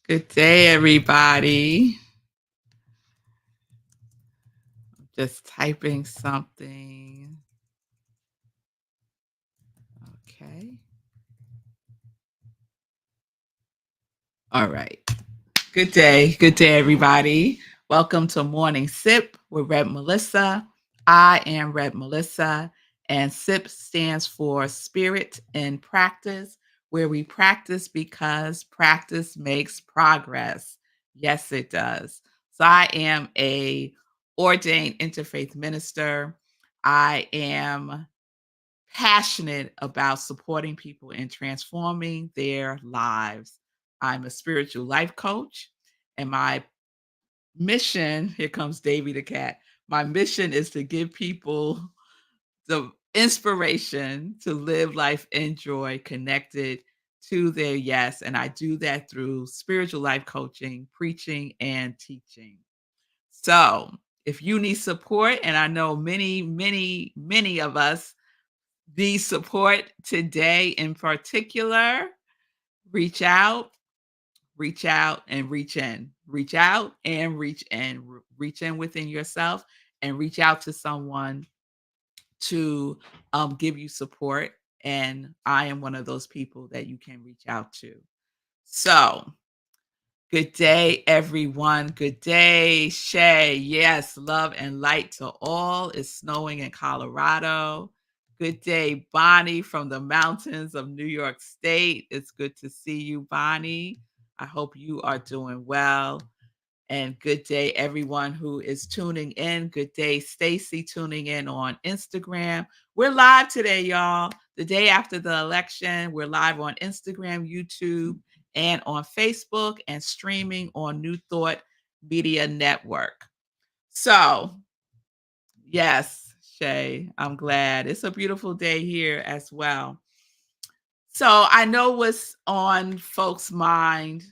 Good day, everybody. Just typing something. Okay. All right. Good day. Good day, everybody. Welcome to Morning Sip with Rev Melissa. I am Rev Melissa, and SIP stands for Spirit in Practice, where we practice because practice makes progress. Yes, it does. So I am a ordained interfaith minister. I am passionate about supporting people and transforming their lives. I'm a spiritual life coach, and my mission here comes Davy the cat. My mission is to give people the inspiration to live life in joy, connected to their yes. And I do that through spiritual life coaching, preaching, and teaching. So if you need support, and I know many of us the support today in particular, reach out, reach out, and reach in. Reach out and reach in. Reach in within yourself and reach out to someone to give you support. And I am one of those people that you can reach out to. So, good day, everyone. Good day, Shay. Yes, love and light to all. It's snowing in Colorado. Good day, Bonnie from the mountains of New York State. It's good to see you, Bonnie. I hope you are doing well. And good day, everyone who is tuning in. Good day, Stacy, tuning in on Instagram. We're live today, y'all. The day after the election, we're live on Instagram, YouTube, and on Facebook, and streaming on New Thought Media Network. So, yes, Shay, I'm glad. It's a beautiful day here as well. So I know what's on folks' mind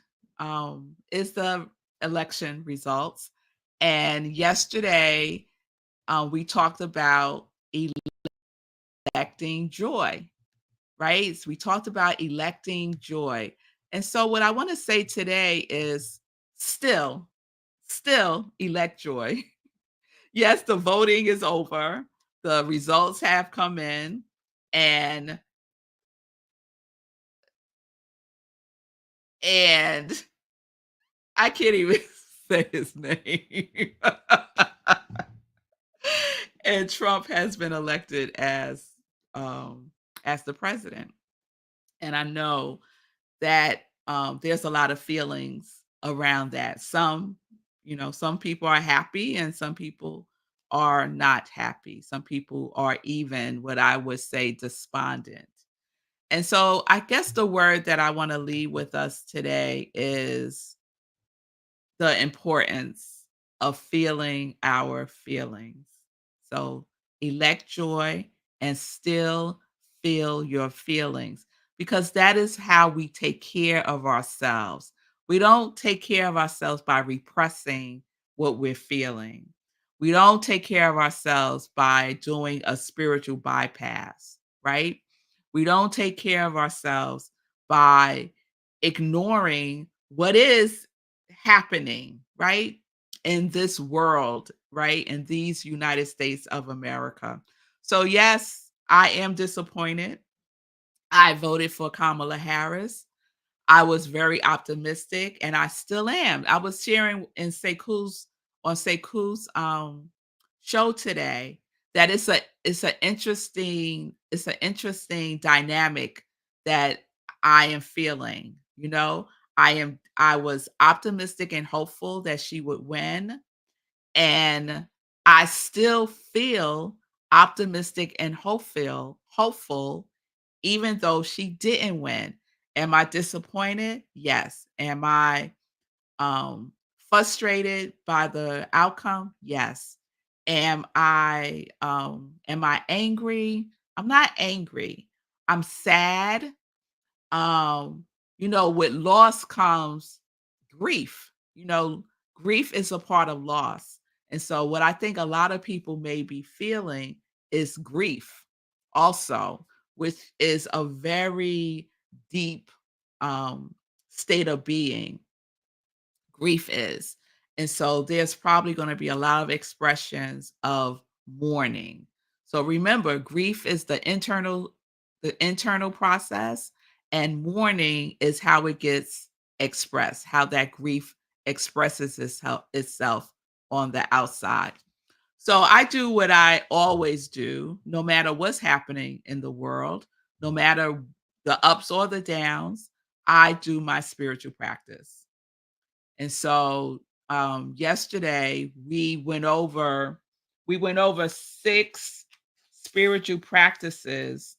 is the election results. And yesterday, we talked about electing joy, right? So we talked about electing joy. And so what I want to say today is still, still elect joy. Yes, the voting is over. The results have come in. And and I can't even say his name. And Trump has been elected as the president. And I know that there's a lot of feelings around that. Some people are happy and some people are not happy. Some people are even what I would say despondent. And so I guess the word that I want to leave with us today is the importance of feeling our feelings. So elect joy and still feel your feelings because that is how we take care of ourselves. We don't take care of ourselves by repressing what we're feeling. We don't take care of ourselves by doing a spiritual bypass, right? We don't take care of ourselves by ignoring what is happening, right? In this world, right? In these United States of America. So, yes, I am disappointed. I voted for Kamala Harris. I was very optimistic and I still am. I was sharing in Sekou's show today that it's an interesting dynamic that I am feeling. I was optimistic and hopeful that she would win, and I still feel optimistic and hopeful even though she didn't win. Am I disappointed? Yes. Am I frustrated by the outcome? Yes. Am I angry? I'm not angry. I'm sad. Um, with loss comes grief. Grief is a part of loss. And so what I think a lot of people may be feeling is grief also, which is a very deep state of being. grief is. And so there's probably going to be a lot of expressions of mourning. So remember, grief is the internal process, and mourning is how it gets expressed, how that grief expresses itself on the outside. So I do what I always do, no matter what's happening in the world, no matter the ups or the downs, I do my spiritual practice. And so yesterday we went over 6 spiritual practices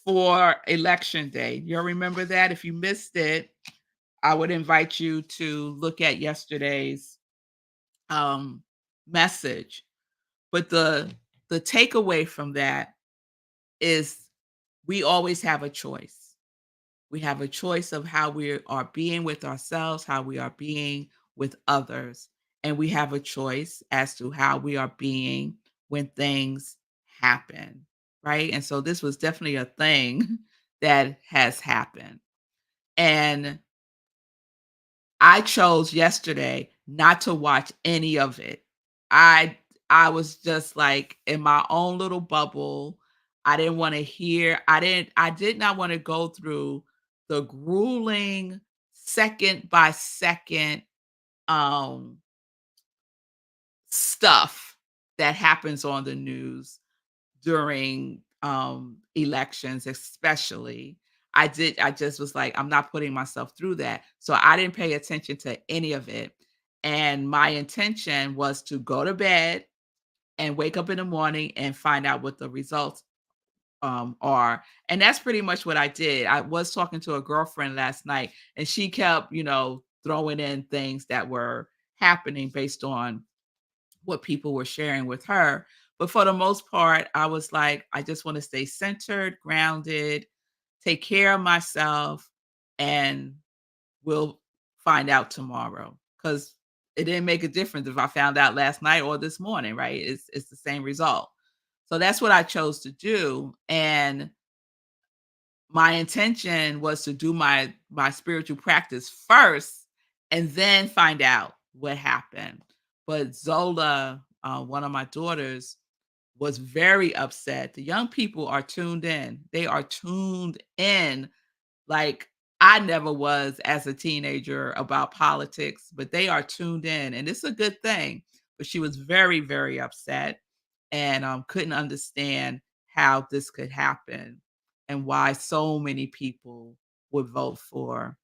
for election day. You'll remember that. If you missed it, I would invite you to look at yesterday's um message. But the takeaway from that is we always have a choice. We have a choice of how we are being with ourselves, how we are being with others, and we have a choice as to how we are being when things happen, right? And so this was definitely a thing that has happened. And I chose yesterday not to watch any of it. I I was just like in my own little bubble. I did not want to go through the grueling second by second um stuff that happens on the news during elections especially. I just was like, I'm not putting myself through that. So I didn't pay attention to any of it. And my intention was to go to bed and wake up in the morning and find out what the results are. And that's pretty much what I did. I was talking to a girlfriend last night, and she kept, throwing in things that were happening based on what people were sharing with her. But for the most part, I was like, I just want to stay centered, grounded, take care of myself, and we'll find out tomorrow. Because it didn't make a difference if I found out last night or this morning, right? It's the same result. So that's what I chose to do. And my intention was to do my spiritual practice first and then find out what happened. But Zola, one of my daughters, was very upset. The young people are tuned in. They are tuned in like I never was as a teenager about politics, but they are tuned in, and it's a good thing. But she was very, very upset and couldn't understand how this could happen and why so many people would vote for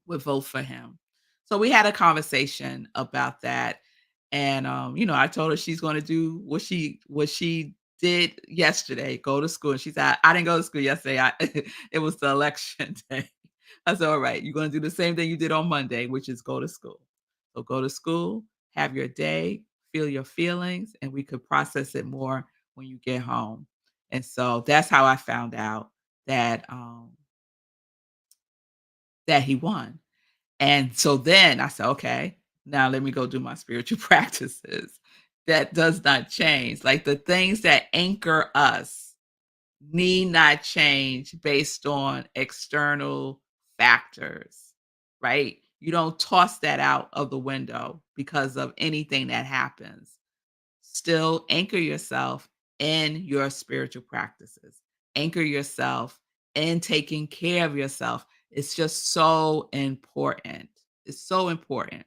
him. So we had a conversation about that. And I told her she's gonna do what she did yesterday, go to school. And she said, I didn't go to school yesterday. It was the election day. I said, all right, you're gonna do the same thing you did on Monday, which is go to school. So go to school, have your day, feel your feelings, and we could process it more when you get home. And so that's how I found out that that he won. And so then I said, okay, now let me go do my spiritual practices. That does not change. Like the things that anchor us need not change based on external factors, right? You don't toss that out of the window because of anything that happens. Still anchor yourself in your spiritual practices. Anchor yourself in taking care of yourself. It's just so important. It's so important.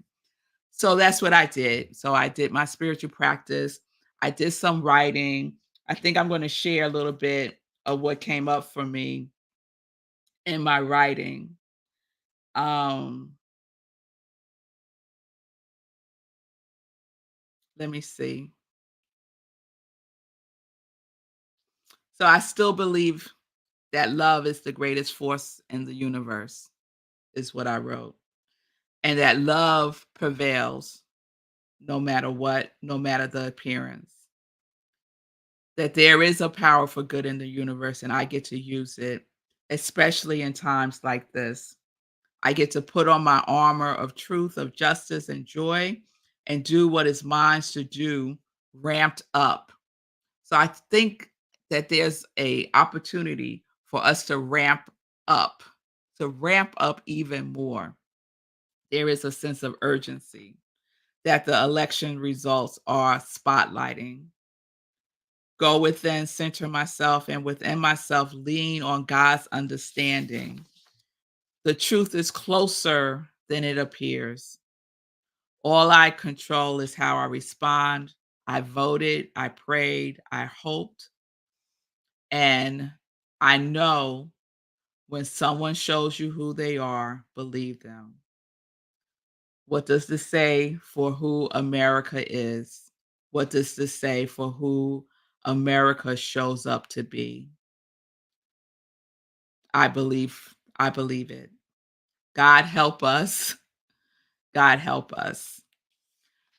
So that's what I did. So I did my spiritual practice. I did some writing. I think I'm going to share a little bit of what came up for me in my writing. Um, Let me see. So I still believe that love is the greatest force in the universe, is what I wrote. And that love prevails no matter what, no matter the appearance. That there is a power for good in the universe, and I get to use it, especially in times like this. I get to put on my armor of truth, of justice, and joy, and do what is mine to do, ramped up. So I think that there's a opportunity for us to ramp up even more. there is a sense of urgency that the election results are spotlighting. Go within, center myself, and within myself, lean on God's understanding. The truth is closer than it appears. All I control is how I respond. I voted, I prayed, I hoped, and I know when someone shows you who they are, believe them. What does this say for who America is? What does this say for who America shows up to be? I believe it. God help us. God help us.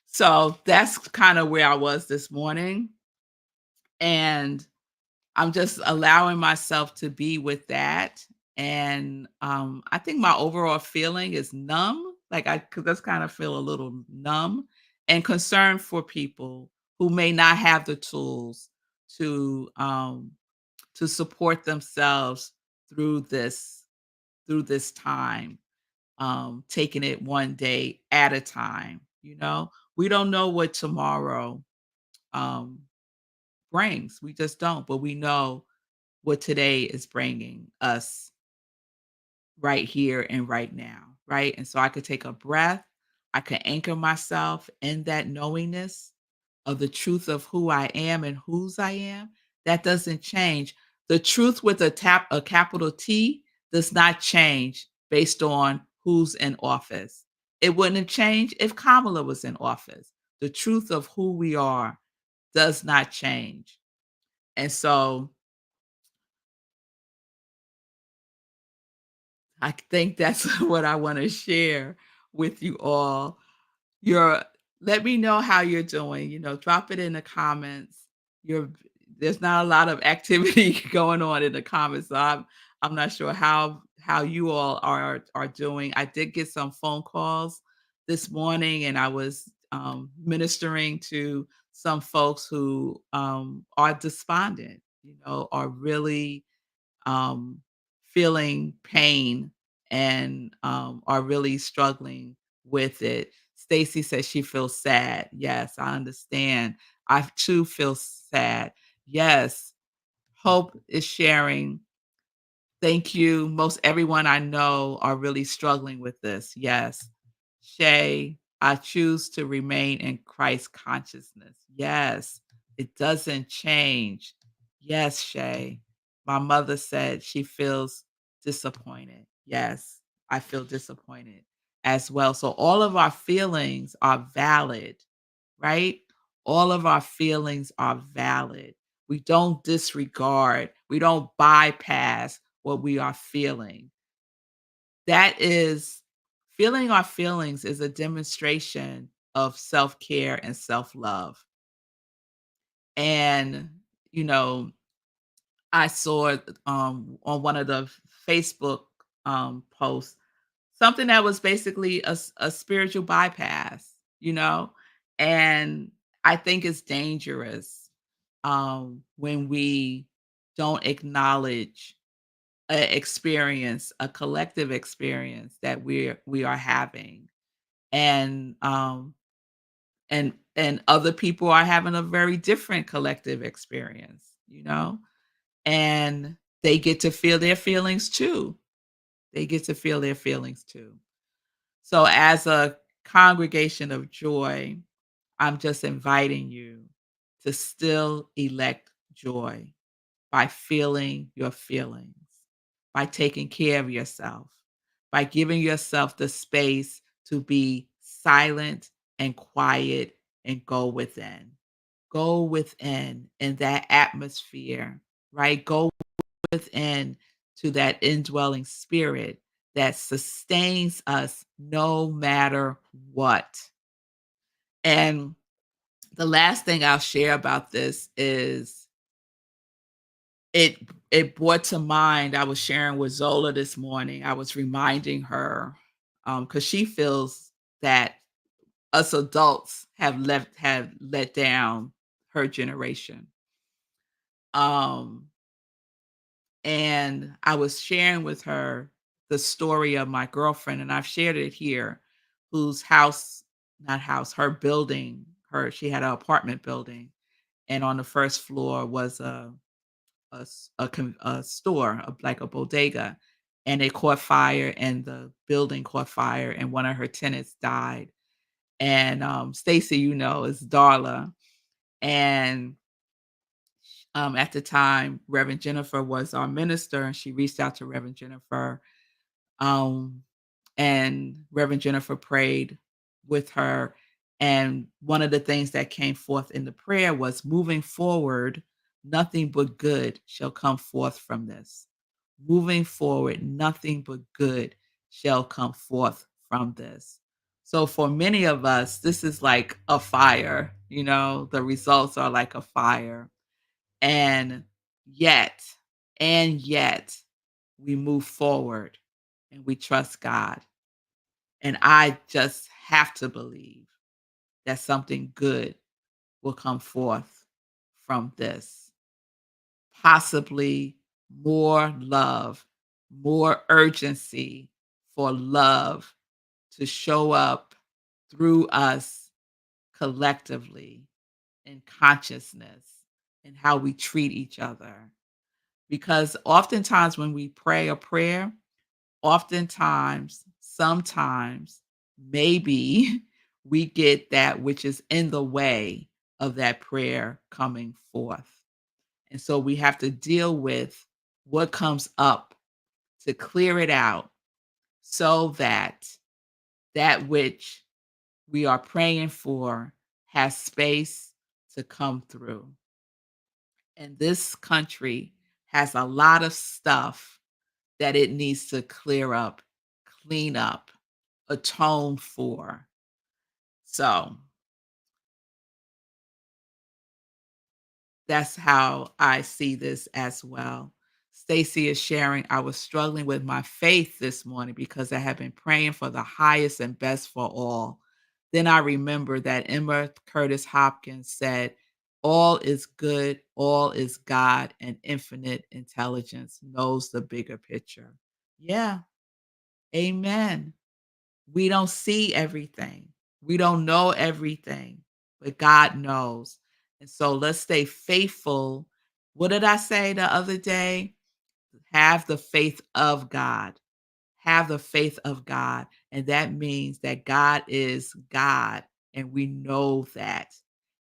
So that's kind of where I was this morning. And I'm just allowing myself to be with that. And I think my overall feeling is numb. Like I could just kind of feel a little numb and concerned for people who may not have the tools to um, to support themselves through this time, taking it one day at a time. We don't know what tomorrow um, brings. We just don't, but we know what today is bringing us right here and right now, right? And so I could take a breath. I could anchor myself in that knowingness of the truth of who I am and whose I am. That doesn't change. The truth with a capital T does not change based on who's in office. It wouldn't have changed if Kamala was in office. The truth of who we are does not change. And so I think that's what I want to share with you all. Your Let me know how you're doing. Drop it in the comments. You're There's not a lot of activity going on in the comments, so I'm not sure how you all are doing. I did get some phone calls this morning, and I was ministering to some folks who are despondent. Are really um, feeling pain and are really struggling with it. Stacy says she feels sad. Yes, I understand. I too feel sad. Yes, Hope is sharing. Thank you. Most everyone I know are really struggling with this. Yes. Shay, I choose to remain in Christ consciousness. Yes, it doesn't change. Yes, Shay. My mother said she feels disappointed. Yes, I feel disappointed as well. So all of our feelings are valid, right? All of our feelings are valid. We don't disregard, we don't bypass what we are feeling. That is Feeling our feelings is a demonstration of self-care and self-love. And, you know, I saw on one of the Facebook posts something that was basically a spiritual bypass, and I think it's dangerous when we don't acknowledge a collective experience that we are having, and and other people are having a very different collective experience, and they get to feel their feelings too. They get to feel their feelings too. So, as a congregation of joy, I'm just inviting you to still elect joy by feeling your feelings, by taking care of yourself, by giving yourself the space to be silent and quiet and go within. Go within in that atmosphere, right? Go within to that indwelling spirit that sustains us no matter what. And the last thing I'll share about this is it it brought to mind. I was sharing with Zola this morning. I was reminding her because she feels that us adults have let down her generation. Um, and I was sharing with her the story of my girlfriend, and I've shared it here. whose house, not house, her building, she had an apartment building, and on the first floor was a store, like a bodega, and it caught fire, and the building caught fire, and one of her tenants died. And Stacy, is Darla, and at the time, Reverend Jennifer was our minister, and she reached out to Reverend Jennifer, um, and Reverend Jennifer prayed with her. And one of the things that came forth in the prayer was, moving forward, nothing but good shall come forth from this. Moving forward, nothing but good shall come forth from this. So for many of us, this is like a fire, the results are like a fire. And yet, and yet, we move forward and we trust God. And I just have to believe that something good will come forth from this. Possibly more love, more urgency for love to show up through us collectively in consciousness and how we treat each other. Because oftentimes when we pray a prayer, oftentimes, sometimes, maybe we get that which is in the way of that prayer coming forth. And so we have to deal with what comes up to clear it out so that that which we are praying for has space to come through. And this country has a lot of stuff that it needs to clear up, clean up, atone for. So that's how I see this as well. Stacy is sharing, I was struggling with my faith this morning because I have been praying for the highest and best for all. Then I remember that Emma Curtis Hopkins said, all is good, all is God, and infinite intelligence knows the bigger picture. Yeah, amen. We don't see everything. We don't know everything, but God knows. And so let's stay faithful. What did I say the other day? Have the faith of God. Have the faith of God. And that means that God is God, and we know that.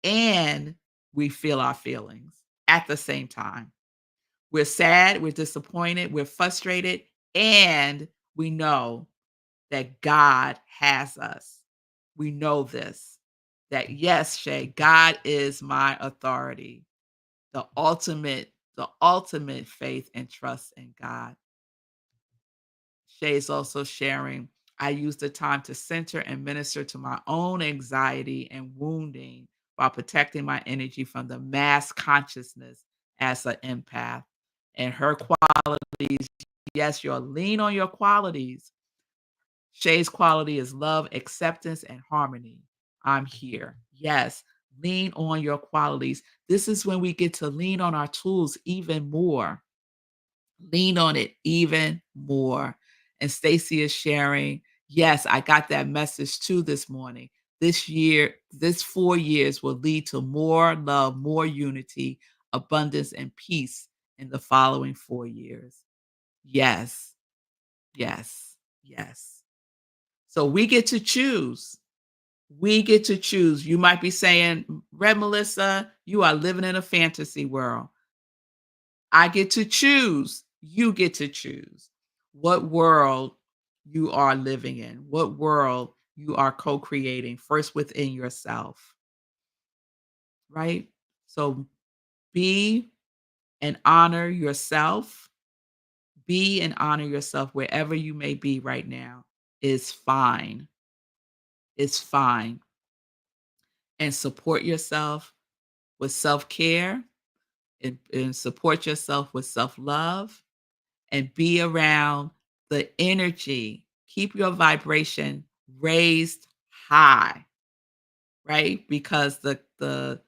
And we feel our feelings at the same time. We're sad, we're disappointed, we're frustrated, and we know that God has us. We know this. That yes, Shay, God is my authority. The ultimate faith and trust in God. Shay is also sharing, I use the time to center and minister to my own anxiety and wounding while protecting my energy from the mass consciousness as an empath. And her qualities, yes, you'll lean on your qualities. Shay's quality is love, acceptance, and harmony. I'm here. Yes, lean on your qualities. This is when we get to lean on our tools even more. Lean on it even more. And Stacy is sharing, yes, I got that message too this morning. This year, this 4 years will lead to more love, more unity, abundance, and peace in the following 4 years. Yes, yes, yes. So we get to choose. We get to choose. You might be saying, Red Melissa, you are living in a fantasy world. I get to choose. You get to choose what world you are living in, what world you are co creating first within yourself, right? So be and honor yourself. Be and honor yourself wherever you may be right now is fine. It's fine. And support yourself with self-care and support yourself with self-love and be around the energy. Keep your vibration raised high, right? Because the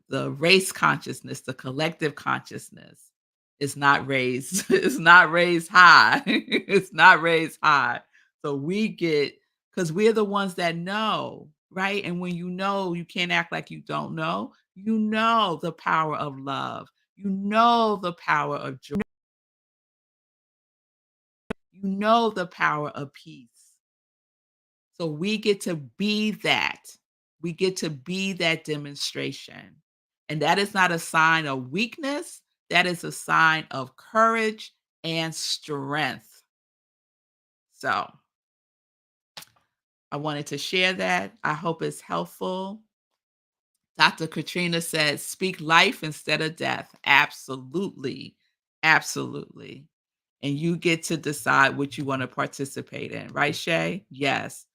race consciousness, the collective consciousness is not raised, it's not raised high. It's not raised high. So we get because we're the ones that know, right? And when you know, you can't act like you don't know. You know the power of love. You know the power of joy. You know the power of peace. So we get to be that. We get to be that demonstration. And that is not a sign of weakness. That is a sign of courage and strength. So I wanted to share that. I hope it's helpful. Dr. Katrina said, speak life instead of death. Absolutely. Absolutely. And you get to decide what you want to participate in, right, Shay? Yes.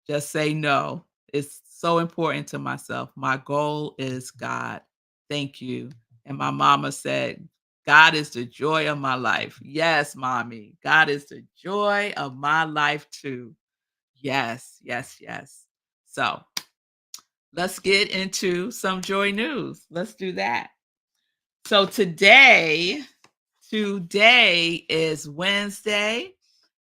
Just say no. It's so important to myself. My goal is God. Thank you. And my mama said, God is the joy of my life. Yes, mommy. God is the joy of my life too. Yes, yes, yes. So let's get into some joy news. Let's do that. So today is Wednesday,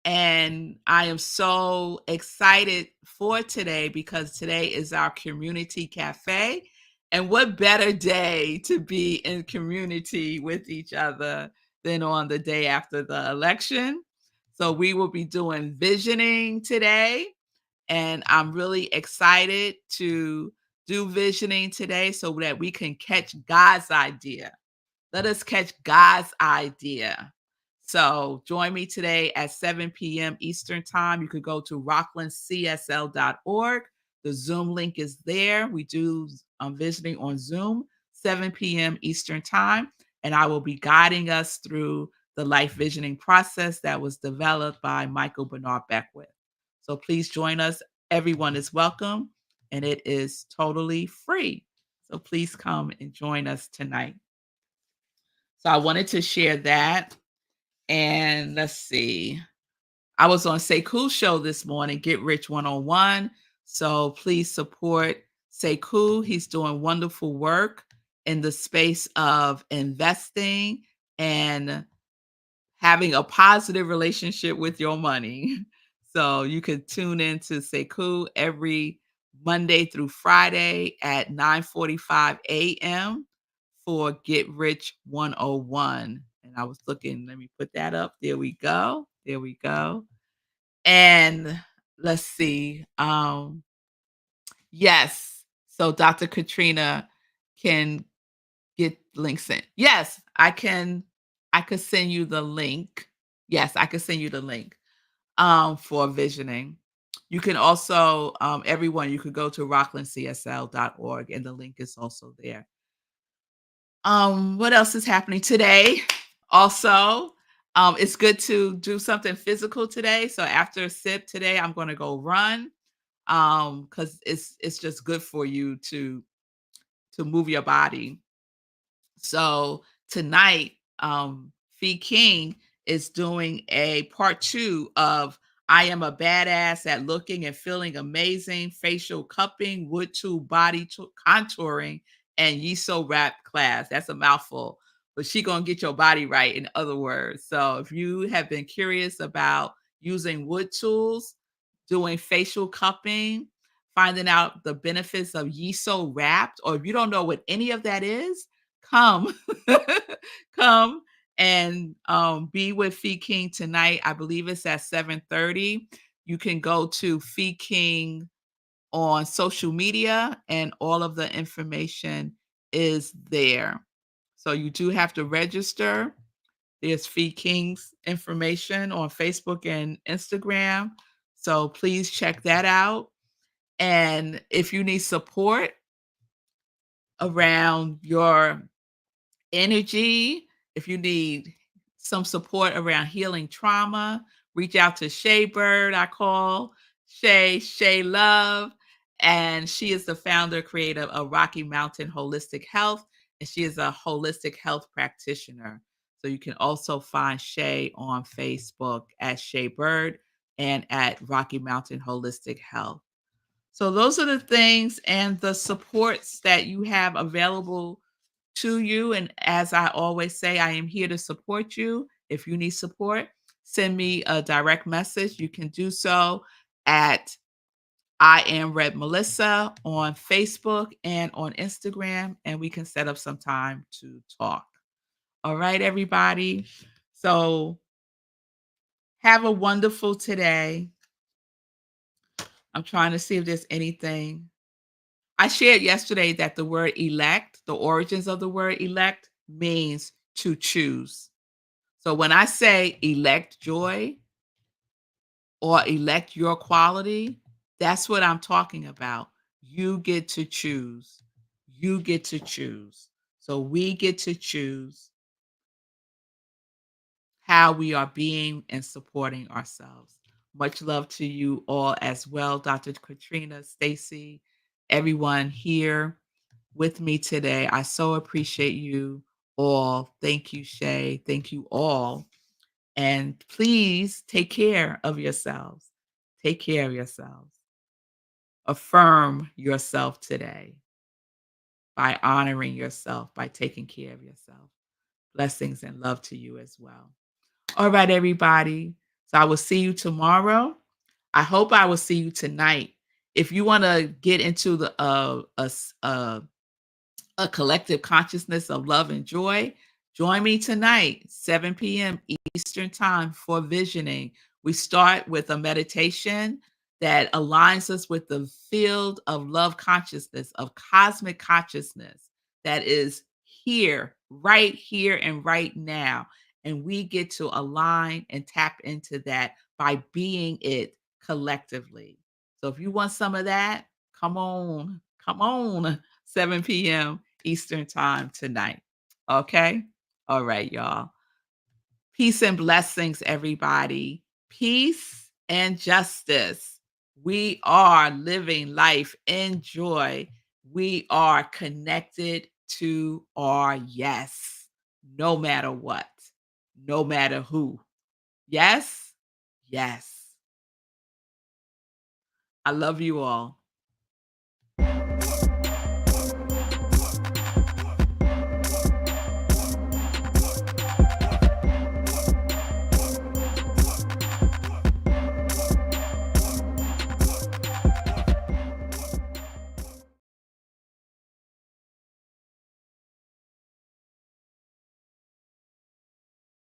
and I am so excited for today because today is our community cafe. And what better day to be in community with each other than on the day after the election? So we will be doing visioning today, and I'm really excited to do visioning today so that we can catch God's idea. Let us catch God's idea. So join me today at 7 p.m. Eastern Time. You could go to rocklandcsl.org. The Zoom link is there. We do visiting on Zoom, 7 p.m. Eastern Time. And I will be guiding us through the life visioning process that was developed by Michael Bernard Beckwith. So please join us. Everyone is welcome, and it is totally free. So please come and join us tonight. So I wanted to share that. And let's see. I was on Sekou's show this morning, Get Rich 101. So please support Sekou. He's doing wonderful work in the space of investing and having a positive relationship with your money. So you can tune in to Sekou every Monday through Friday at 9:45 a.m. for Get Rich 101. And I was looking, let me put that up. There we go. There we go. And let's see. Yes. So Dr. Katrina can get links in. Yes, I could send you the link. Yes, I could send you the link for visioning. You can also everyone you could go to rocklandcsl.org and the link is also there. What else is happening today? Also, it's good to do something physical today. So after a sip today, I'm going to go run because it's just good for you to move your body. So tonight, Fee King is doing a part 2 of I Am a Badass at Looking and Feeling Amazing, Facial Cupping, Wood Tool Body Contouring, and Yiso Wrap class. That's a mouthful, but she gonna get your body right, in other words. So if you have been curious about using wood tools, doing facial cupping, finding out the benefits of Yiso Wrapped, or if you don't know what any of that is, come, come and be with Fee King tonight. I believe it's at 7:30. You can go to Fee King on social media, and all of the information is there. So you do have to register. There's Fee King's information on Facebook and Instagram. So please check that out. And if you need support around your energy, if you need some support around healing trauma, reach out to Shay Bird. I call Shay Love. And she is the founder, creator of Rocky Mountain Holistic Health. And she is a holistic health practitioner. So you can also find Shay on Facebook at Shay Bird and at Rocky Mountain Holistic Health. So those are the things and the supports that you have available to you. And as I always say, I am here to support you. If you need support, send me a direct message. You can do so at I am Rev Melissa on Facebook and on Instagram, and we can set up some time to talk. All right, everybody. So have a wonderful today. I'm trying to see if there's anything. I shared yesterday that the word elect, the origins of the word elect means to choose. So when I say elect joy or elect your quality, that's what I'm talking about. You get to choose. You get to choose. So we get to choose how we are being and supporting ourselves. Much love to you all as well, Dr. Katrina, Stacy, everyone here with me today. I so appreciate you all. Thank you, Shay. Thank you all. And please take care of yourselves. Take care of yourselves. Affirm yourself today by honoring yourself, by taking care of yourself. Blessings and love to you as well. All right, everybody. So I will see you tomorrow. I hope I will see you tonight. If you want to get into the a collective consciousness of love and joy, join me tonight, 7 p.m. Eastern Time for visioning. We start with a meditation that aligns us with the field of love consciousness, of cosmic consciousness that is here and right now. And we get to align and tap into that by being it collectively. So if you want some of that, come on, 7 p.m. Eastern Time tonight. Okay? All right, y'all. Peace and blessings, everybody. Peace and justice. We are living life in joy. We are connected to our yes, no matter what, no matter who. Yes, yes. I love you all.